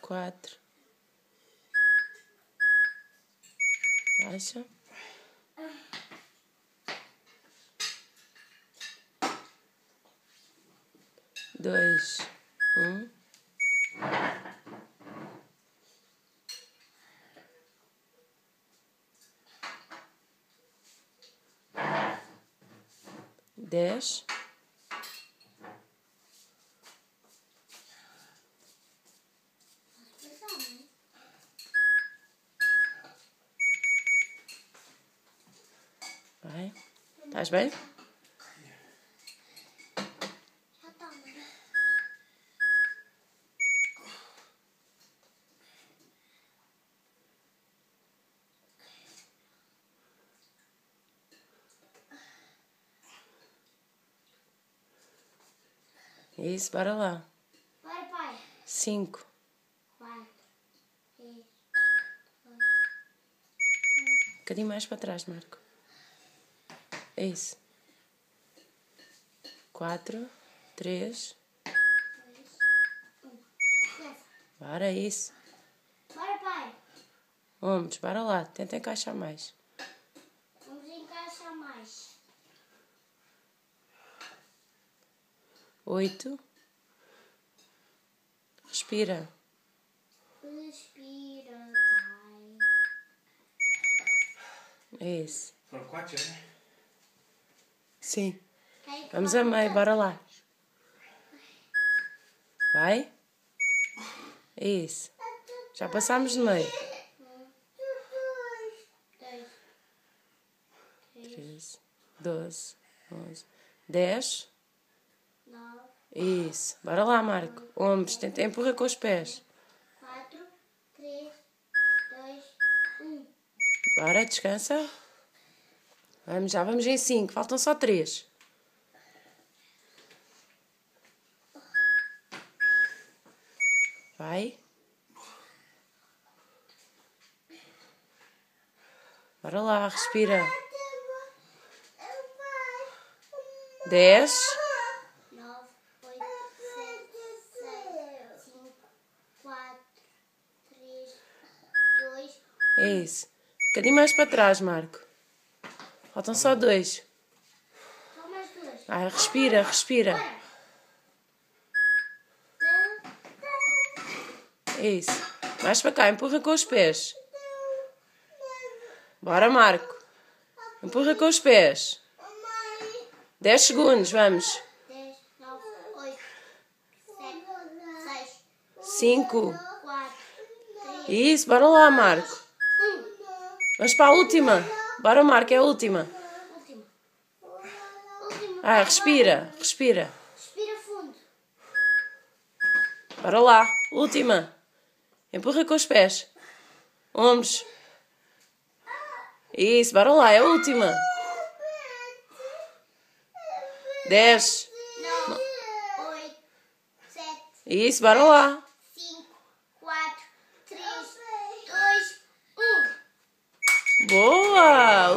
Quatro. Baixa. Dois. Dez. Vai. Estás bem? Já está, mãe. Isso, bora lá. Bora, pai. 5. 4, 3, 2, 1. Um bocadinho mais para trás, Marco. É isso. 4, 3. 2, 1. Bora, é isso. Bora, pai. Vamos, bora lá. Tenta encaixar mais. Vamos encaixar mais. 8. Respira. Respira, pai. É isso. Foram 4, já, né? Sim. Quer que Vamos vá a meio, para bora lá. Vai. É isso. Já passámos de meio. 2, 13, 12, 11, 10. 9, Isso. Bora lá, Marco. Ombros. Tenta empurrar com os pés. 4, 3, 2, 1. Bora, descansa. Vamos, já vamos em 5. Faltam só 3. Vai. Bora lá, respira. 10. 9, 8, 7, 6, 5, 4, 3, 2, É isso. Um bocadinho mais para trás, Marco. Faltam só 2. só mais 2. Vai, respira, respira. É isso. Mais para cá, empurra com os pés. Bora, Marco. Empurra com os pés. 10 segundos, vamos. 10, 9, 8, 7, 6, 5. 4, 3, Isso, bora lá, Marco. 1. Vamos para a última. Bora, Marco, é a última. Último. Último. Ah, respira, respira. Respira fundo. Bora lá, última. Empurra com os pés. Ombros. Isso, bora lá, é a última. 10. 9, 8, 7, Isso, bora lá. 5, 4, 3, 2, 1. Boa!